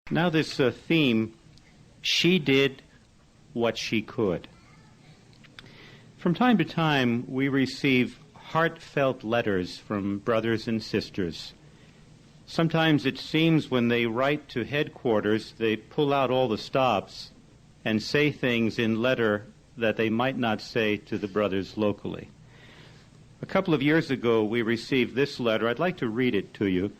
Now this theme, she did what she could. From time to time, we receive heartfelt letters from brothers and sisters. Sometimes it seems when they write to headquarters, they pull out all the stops and say things in letter that they might not say to the brothers locally. A couple of years ago, we received this letter. I'd like to read it to you,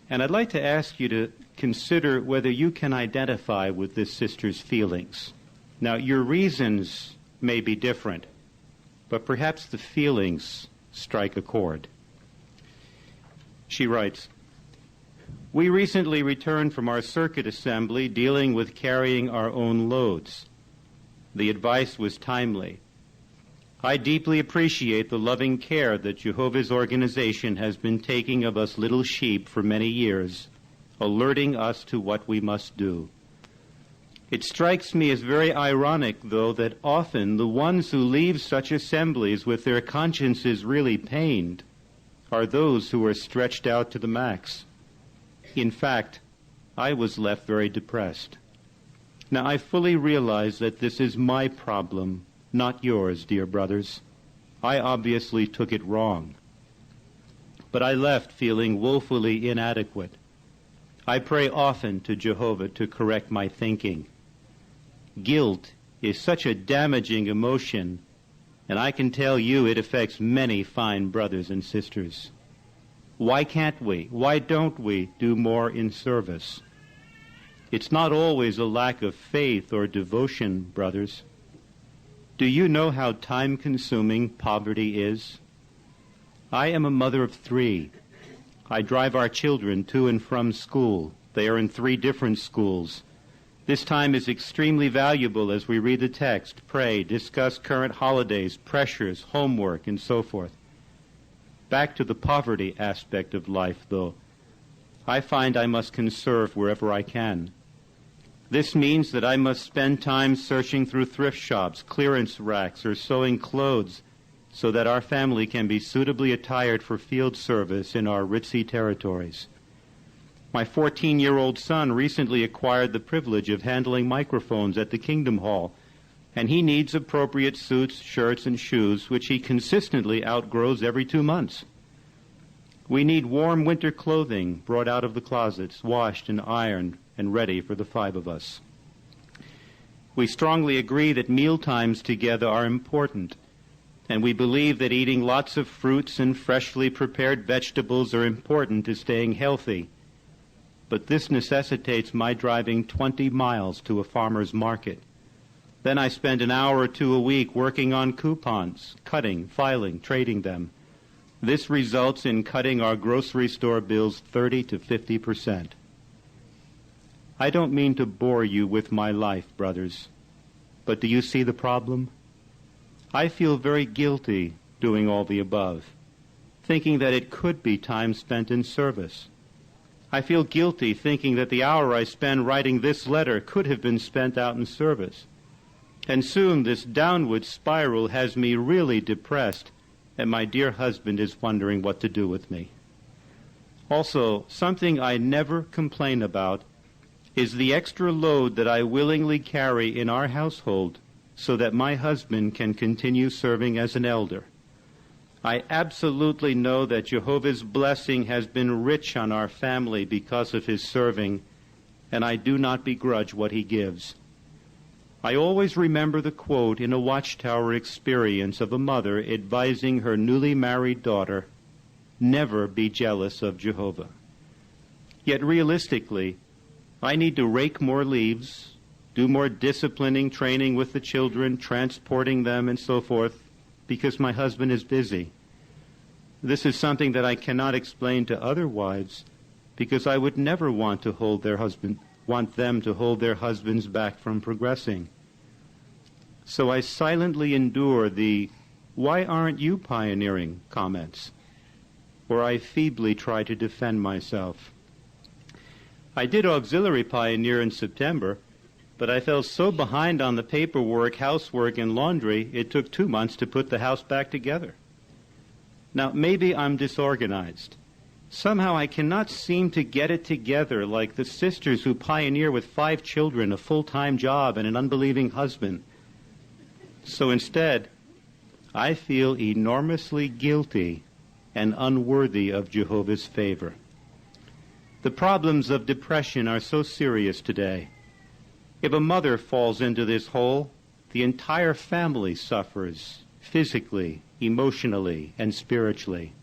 and I'd like to ask you to consider whether you can identify with this sister's feelings. Now, your reasons may be different, but perhaps the feelings strike a chord. She writes, "We recently returned from our circuit assembly dealing with carrying our own loads. The advice was timely. I deeply appreciate the loving care that Jehovah's organization has been taking of us little sheep for many years, alerting us to what we must do. It strikes me as very ironic, though, that often the ones who leave such assemblies with their consciences really pained are those who are stretched out to the max. In fact, I was left very depressed. Now, I fully realize that this is my problem, not yours, dear brothers. I obviously took it wrong. But I left feeling woefully inadequate. I pray often to Jehovah to correct my thinking. Guilt is such a damaging emotion, and I can tell you it affects many fine brothers and sisters. Why can't we? Why don't we do more in service? It's not always a lack of faith or devotion, brothers. Do you know how time-consuming poverty is? I am a mother of 3. I drive our children to and from school. They are in 3 different schools. This time is extremely valuable as we read the text, pray, discuss current holidays, pressures, homework, and so forth. Back to the poverty aspect of life, though. I find I must conserve wherever I can. This means that I must spend time searching through thrift shops, clearance racks, or sewing clothes so that our family can be suitably attired for field service in our ritzy territories. My 14-year-old son recently acquired the privilege of handling microphones at the Kingdom Hall, and he needs appropriate suits, shirts, and shoes, which he consistently outgrows every 2 months. We need warm winter clothing brought out of the closets, washed and ironed, and ready for the 5 of us. We strongly agree that meal times together are important, and we believe that eating lots of fruits and freshly prepared vegetables are important to staying healthy. But this necessitates my driving 20 miles to a farmer's market. Then I spend an hour or 2 a week working on coupons, cutting, filing, trading them. This results in cutting our grocery store bills 30 to 50%. I don't mean to bore you with my life, brothers, but do you see the problem? I feel very guilty doing all the above, thinking that it could be time spent in service. I feel guilty thinking that the hour I spend writing this letter could have been spent out in service. And soon this downward spiral has me really depressed, and my dear husband is wondering what to do with me. Also, something I never complain about is the extra load that I willingly carry in our household so that my husband can continue serving as an elder. I absolutely know that Jehovah's blessing has been rich on our family because of his serving, and I do not begrudge what he gives. I always remember the quote in a Watchtower experience of a mother advising her newly married daughter, "Never be jealous of Jehovah." Yet realistically, I need to rake more leaves, do more disciplining training with the children, transporting them, and so forth, because my husband is busy. This is something that I cannot explain to other wives, because I would never want them to hold their husbands back from progressing. So I silently endure the "why aren't you pioneering" comments, or I feebly try to defend myself. I did auxiliary pioneer in September, but I fell so behind on the paperwork, housework, and laundry, it took 2 months to put the house back together. Now, maybe I'm disorganized. Somehow I cannot seem to get it together like the sisters who pioneer with 5 children, a full-time job, and an unbelieving husband. So instead, I feel enormously guilty and unworthy of Jehovah's favor. The problems of depression are so serious today. If a mother falls into this hole, the entire family suffers physically, emotionally, and spiritually.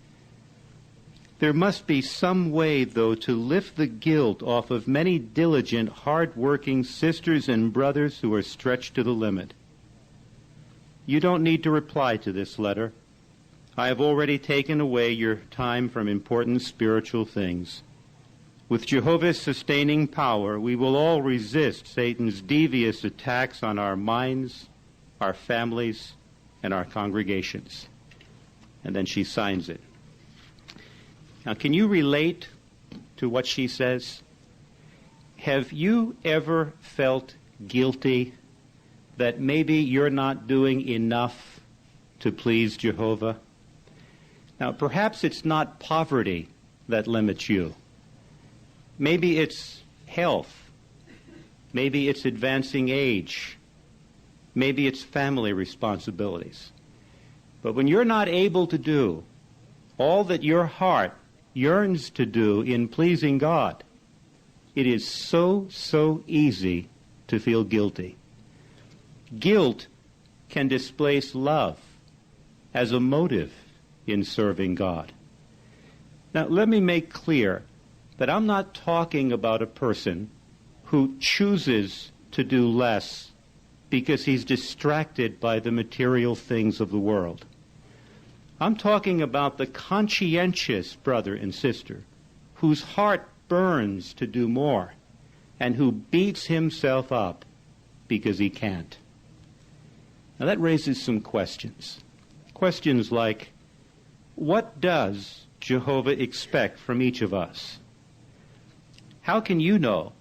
There must be some way, though, to lift the guilt off of many diligent, hard-working sisters and brothers who are stretched to the limit. You don't need to reply to this letter. I have already taken away your time from important spiritual things. With Jehovah's sustaining power, we will all resist Satan's devious attacks on our minds, our families, and our congregations. And then she signs it. Now, can you relate to what she says? Have you ever felt guilty that maybe you're not doing enough to please Jehovah? Now, perhaps it's not poverty that limits you. Maybe it's health. Maybe it's advancing age. Maybe it's family responsibilities. But when you're not able to do all that your heart yearns to do in pleasing God, it is so easy to feel guilty. Guilt can displace love as a motive in serving God. Now, let me make clear that I'm not talking about a person who chooses to do less because he's distracted by the material things of the world. I'm talking about the conscientious brother and sister whose heart burns to do more and who beats himself up because he can't. Now that raises some questions. Questions like, what does Jehovah expect from each of us? How can you know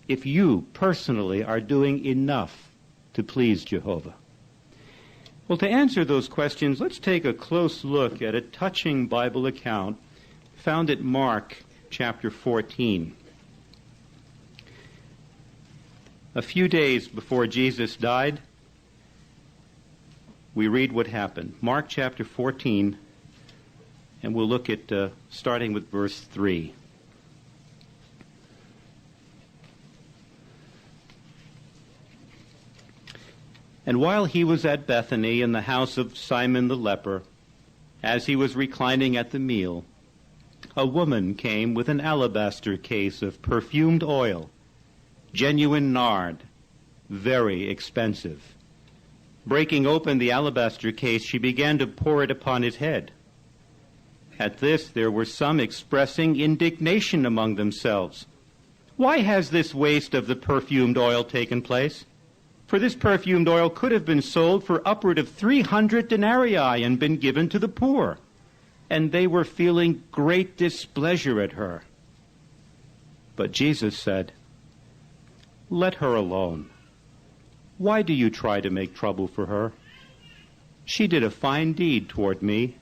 if you personally are doing enough to please Jehovah? Well, to answer those questions, let's take a close look at a touching Bible account found at Mark chapter 14. A few days before Jesus died, we read what happened. Mark chapter 14, and we'll look at starting with verse 3. And while he was at Bethany in the house of Simon the leper, as he was reclining at the meal, a woman came with an alabaster case of perfumed oil, genuine nard, very expensive. Breaking open the alabaster case, she began to pour it upon his head. At this, there were some expressing indignation among themselves. Why has this waste of the perfumed oil taken place? For this perfumed oil could have been sold for upward of 300 denarii and been given to the poor. And they were feeling great displeasure at her. But Jesus said, "Let her alone. Why do you try to make trouble for her? She did a fine deed toward me.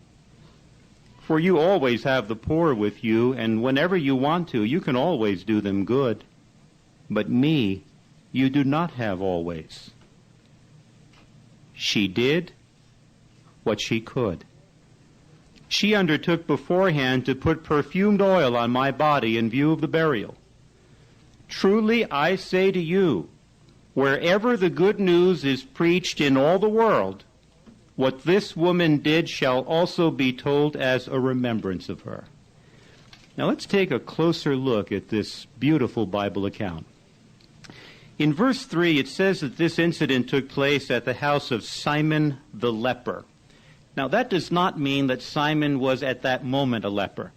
For you always have the poor with you, and whenever you want to, you can always do them good. But me you do not have always." She did what she could. She undertook beforehand to put perfumed oil on my body in view of the burial. Truly I say to you, wherever the good news is preached in all the world, what this woman did shall also be told as a remembrance of her. Now let's take a closer look at this beautiful Bible account. In verse 3, it says that this incident took place at the house of Simon the leper. Now, that does not mean that Simon was at that moment a leper.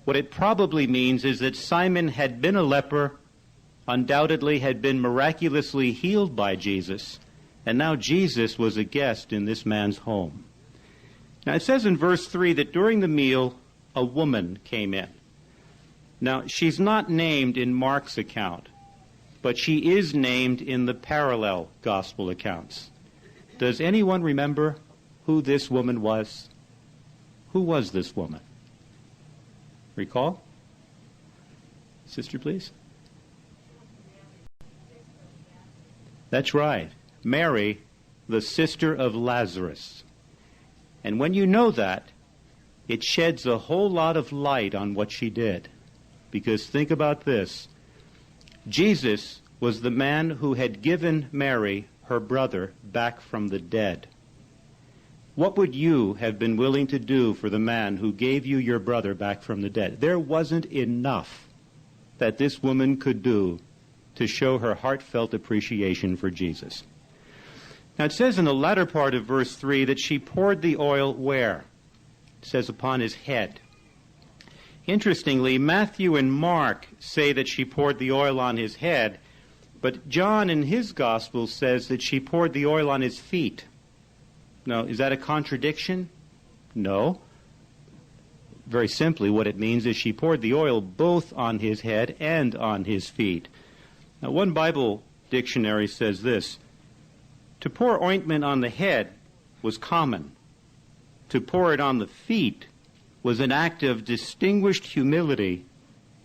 What it probably means is that Simon had been a leper, undoubtedly had been miraculously healed by Jesus, and now Jesus was a guest in this man's home. Now, it says in verse 3 that during the meal, a woman came in. Now, she's not named in Mark's account, but she is named in the parallel gospel accounts. Does anyone remember who this woman was? Who was this woman? Recall? Sister, please. That's right. Mary, the sister of Lazarus. And when you know that, it sheds a whole lot of light on what she did. Because think about this. Jesus was the man who had given Mary, her brother, back from the dead. What would you have been willing to do for the man who gave you your brother back from the dead? There wasn't enough that this woman could do to show her heartfelt appreciation for Jesus. Now it says in the latter part of verse 3 that she poured the oil where? It says upon his head. Interestingly, Matthew and Mark say that she poured the oil on his head, but John in his gospel says that she poured the oil on his feet. Now, is that a contradiction? No. Very simply, what it means is she poured the oil both on his head and on his feet. Now, one Bible dictionary says this: to pour ointment on the head was common. To pour it on the feet was an act of distinguished humility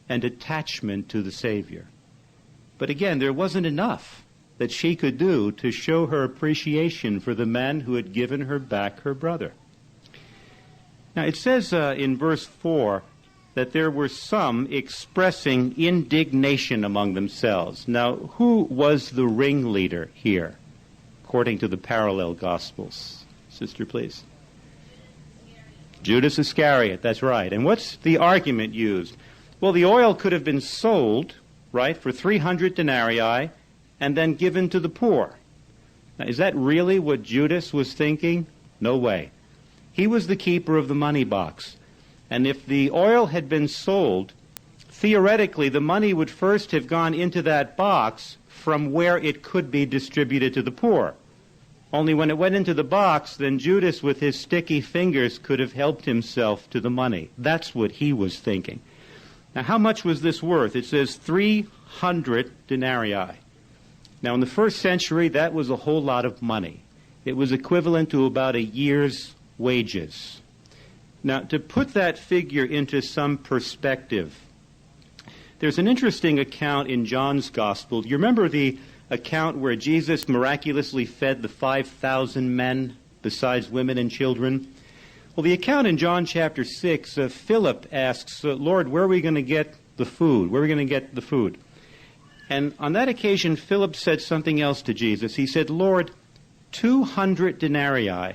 and attachment to the Savior. But again, there wasn't enough that she could do to show her appreciation for the man who had given her back her brother. Now, it says in verse 4 that there were some expressing indignation among themselves. Now, who was the ringleader here, according to the parallel Gospels? Sister, please. Judas Iscariot, that's right. And what's the argument used? Well, the oil could have been sold, right, for 300 denarii and then given to the poor. Now, is that really what Judas was thinking? No way. He was the keeper of the money box. And if the oil had been sold, theoretically the money would first have gone into that box from where it could be distributed to the poor. Only when it went into the box, then Judas with his sticky fingers could have helped himself to the money. That's what he was thinking. Now, how much was this worth? It says 300 denarii. Now, in the first century, that was a whole lot of money. It was equivalent to about a year's wages. Now, to put that figure into some perspective, there's an interesting account in John's Gospel. You remember the account where Jesus miraculously fed the 5,000 men besides women and children? Well, the account in John chapter 6, Philip asks, Lord, where are we going to get the food? Where are we going to get the food? And on that occasion, Philip said something else to Jesus. He said, Lord, 200 denarii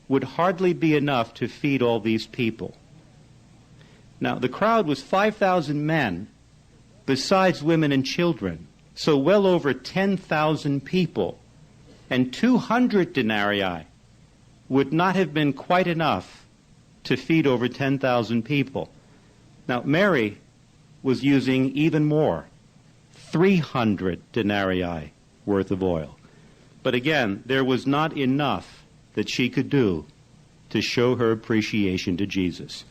would hardly be enough to feed all these people. Now, the crowd was 5,000 men, besides women and children, so well over 10,000 people, and 200 denarii would not have been quite enough to feed over 10,000 people. Now, Mary was using even more, 300 denarii worth of oil. But again, there was not enough that she could do to show her appreciation to Jesus.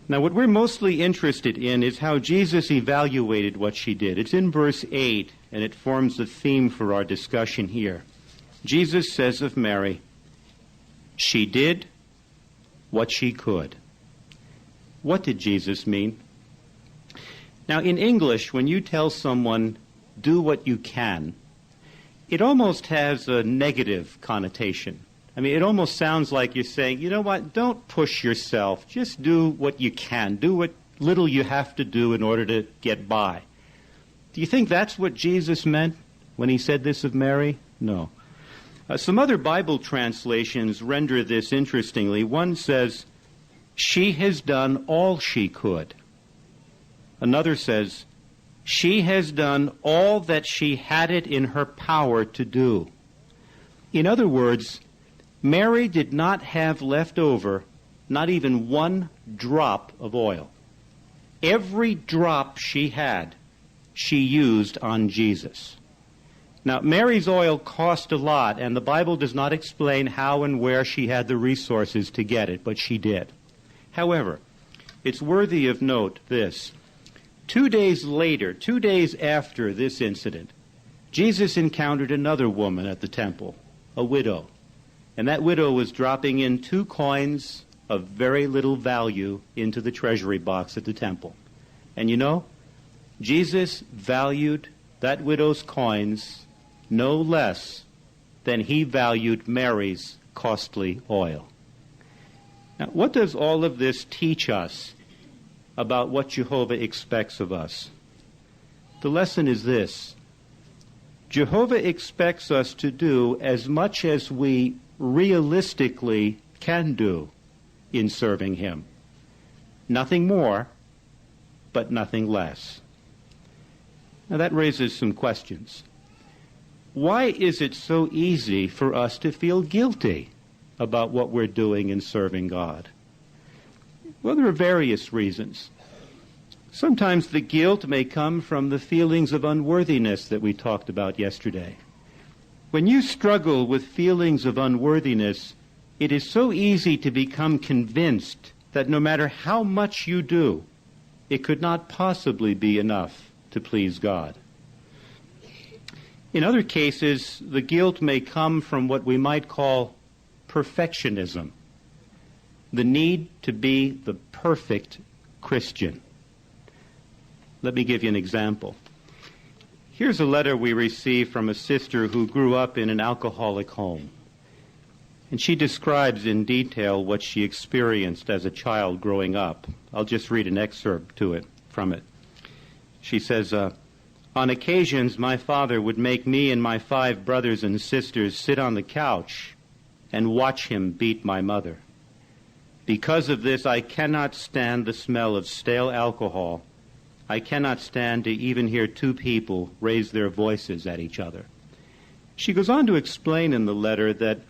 Now, what we're mostly interested in is how Jesus evaluated what she did. It's in verse 8, and it forms the theme for our discussion here. Jesus says of Mary, she did what she could. What did Jesus mean? Now, in English, when you tell someone, do what you can, it almost has a negative connotation. I mean, it almost sounds like you're saying, you know what, don't push yourself. Just do what you can. Do what little you have to do in order to get by. Do you think that's what Jesus meant when he said this of Mary? No. Some other Bible translations render this interestingly. One says, she has done all she could. Another says, she has done all that she had it in her power to do. In other words, Mary did not have left over not even one drop of oil. Every drop she had, she used on Jesus. Now, Mary's oil cost a lot, and the Bible does not explain how and where she had the resources to get it, but she did. However, it's worthy of note this. 2 days later, 2 days after this incident, Jesus encountered another woman at the temple, a widow. And that widow was dropping in 2 coins of very little value into the treasury box at the temple. And you know, Jesus valued that widow's coins no less than he valued Mary's costly oil. Now, what does all of this teach us about what Jehovah expects of us? The lesson is this: Jehovah expects us to do as much as we realistically can do in serving him. Nothing more, but nothing less. Now that raises some questions. Why is it so easy for us to feel guilty about what we're doing in serving God? Well, there are various reasons. Sometimes the guilt may come from the feelings of unworthiness that we talked about yesterday. When you struggle with feelings of unworthiness, it is so easy to become convinced that no matter how much you do, it could not possibly be enough to please God. In other cases, the guilt may come from what we might call perfectionism, the need to be the perfect Christian. Let me give you an example. Here's a letter we received from a sister who grew up in an alcoholic home. And she describes in detail what she experienced as a child growing up. I'll just read an excerpt from it. She says, on occasions, my father would make me and my 5 brothers and sisters sit on the couch and watch him beat my mother. Because of this, I cannot stand the smell of stale alcohol. I cannot stand to even hear 2 people raise their voices at each other. She goes on to explain in the letter that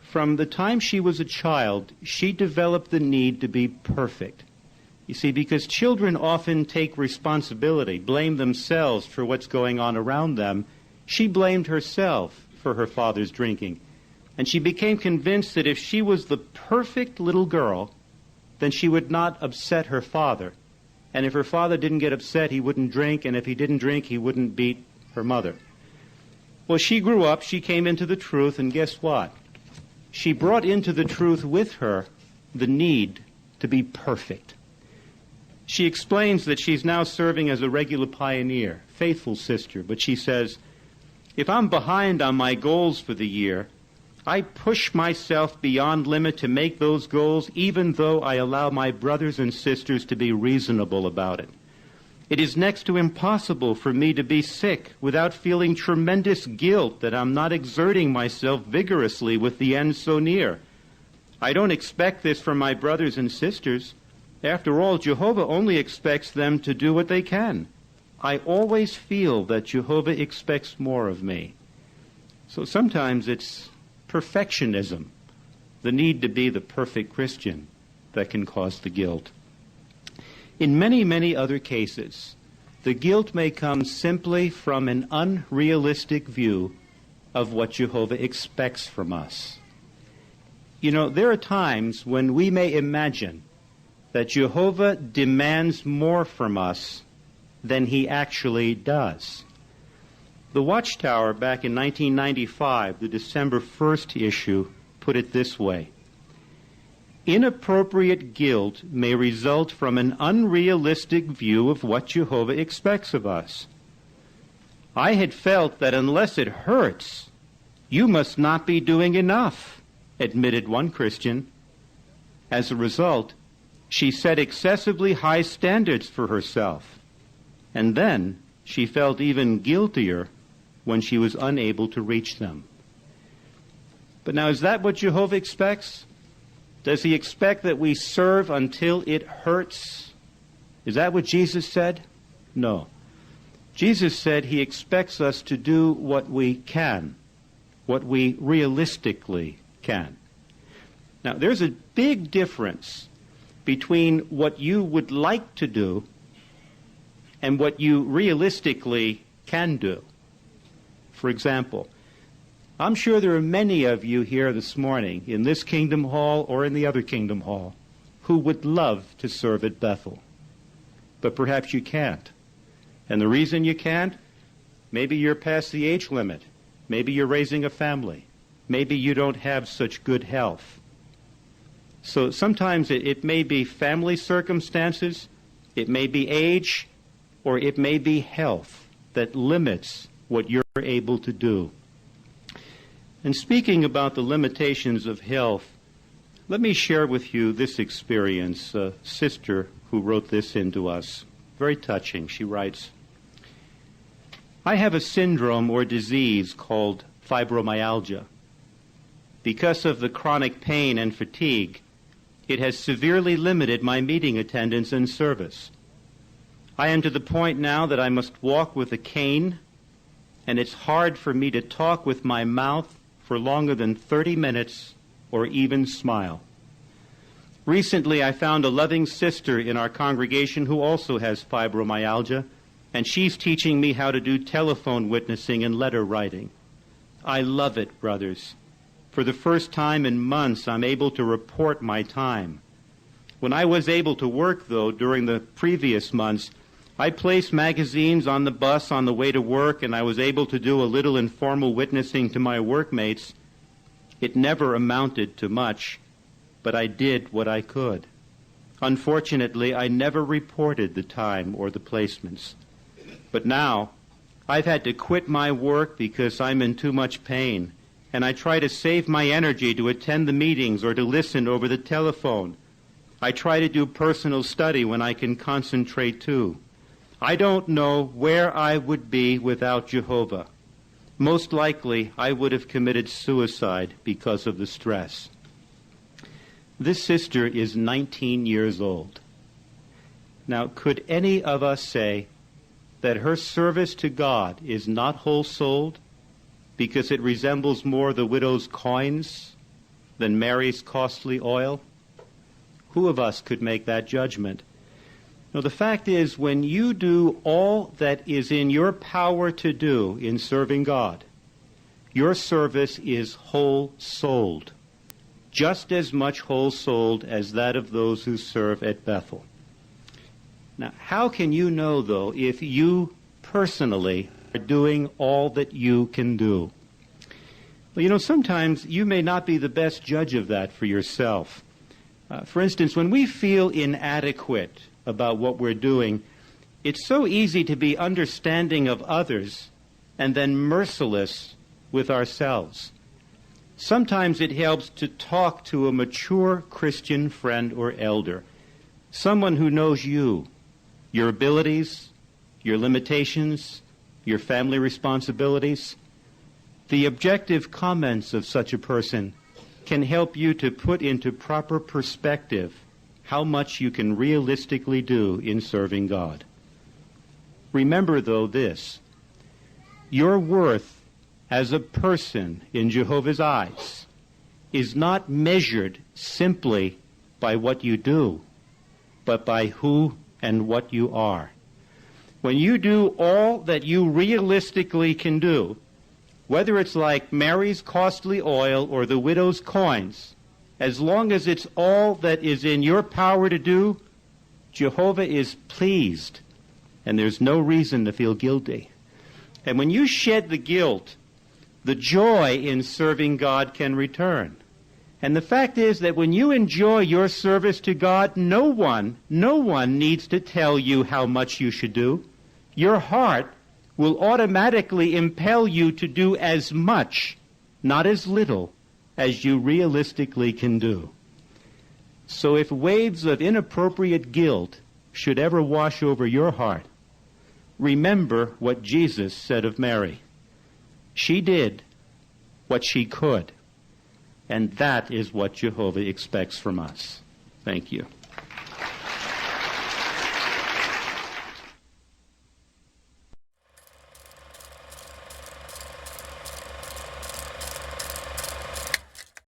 from the time she was a child, she developed the need to be perfect. You see, because children often take responsibility, blame themselves for what's going on around them, she blamed herself for her father's drinking. And she became convinced that if she was the perfect little girl, then she would not upset her father. And if her father didn't get upset, he wouldn't drink, and if he didn't drink, he wouldn't beat her mother. Well, she grew up, she came into the truth, and guess what? She brought into the truth with her the need to be perfect. She explains that she's now serving as a regular pioneer, faithful sister, but she says, if I'm behind on my goals for the year, I push myself beyond limit to make those goals, even though I allow my brothers and sisters to be reasonable about it. It is next to impossible for me to be sick without feeling tremendous guilt that I'm not exerting myself vigorously with the end so near. I don't expect this from my brothers and sisters. After all, Jehovah only expects them to do what they can. I always feel that Jehovah expects more of me. So sometimes it's perfectionism, the need to be the perfect Christian, that can cause the guilt. In many, many other cases, the guilt may come simply from an unrealistic view of what Jehovah expects from us. You know, there are times when we may imagine that Jehovah demands more from us than he actually does. The Watchtower back in 1995, the December 1st issue, put it this way: inappropriate guilt may result from an unrealistic view of what Jehovah expects of us. I had felt that unless it hurts, you must not be doing enough, admitted one Christian. As a result, she set excessively high standards for herself, and then she felt even guiltier when she was unable to reach them. But now, is that what Jehovah expects? Does he expect that we serve until it hurts? Is that what Jesus said? No. Jesus said he expects us to do what we can, what we realistically can. Now, there's a big difference between what you would like to do and what you realistically can do. For example, I'm sure there are many of you here this morning in this Kingdom Hall or in the other Kingdom Hall who would love to serve at Bethel. But perhaps you can't. And the reason you can't, maybe you're past the age limit. Maybe you're raising a family. Maybe you don't have such good health. So sometimes it may be family circumstances, it may be age, or it may be health that limits what you're able to do. And speaking about the limitations of health, let me share with you this experience. A sister who wrote this into us, very touching. She writes, I have a syndrome or disease called fibromyalgia. Because of the chronic pain and fatigue, it has severely limited my meeting attendance and service. I am to the point now that I must walk with a cane, and it's hard for me to talk with my mouth for longer than 30 minutes or even smile. Recently, I found a loving sister in our congregation who also has fibromyalgia, and she's teaching me how to do telephone witnessing and letter writing. I love it, brothers. For the first time in months, I'm able to report my time. When I was able to work, though, during the previous months, I placed magazines on the bus on the way to work, and I was able to do a little informal witnessing to my workmates. It never amounted to much, but I did what I could. Unfortunately, I never reported the time or the placements. But now, I've had to quit my work because I'm in too much pain, and I try to save my energy to attend the meetings or to listen over the telephone. I try to do personal study when I can concentrate too. I don't know where I would be without Jehovah. Most likely, I would have committed suicide because of the stress. This sister is 19 years old. Now, could any of us say that her service to God is not whole-souled because it resembles more the widow's coins than Mary's costly oil? Who of us could make that judgment? No, the fact is, when you do all that is in your power to do in serving God, your service is whole-souled, just as much whole-souled as that of those who serve at Bethel. Now, how can you know, though, if you personally are doing all that you can do? Well, sometimes you may not be the best judge of that for yourself. For instance, when we feel inadequate about what we're doing, it's so easy to be understanding of others and then merciless with ourselves. Sometimes it helps to talk to a mature Christian friend or elder, someone who knows you, your abilities, your limitations, your family responsibilities. The objective comments of such a person can help you to put into proper perspective how much you can realistically do in serving God. Remember, though, this: your worth as a person in Jehovah's eyes is not measured simply by what you do, but by who and what you are. When you do all that you realistically can do, whether it's like Mary's costly oil or the widow's coins, as long as it's all that is in your power to do, Jehovah is pleased, and there's no reason to feel guilty. And when you shed the guilt, the joy in serving God can return. And the fact is that when you enjoy your service to God, no one needs to tell you how much you should do. Your heart will automatically impel you to do as much, not as little, as you realistically can do. So if waves of inappropriate guilt should ever wash over your heart, remember what Jesus said of Mary. She did what she could, and that is what Jehovah expects from us. Thank you.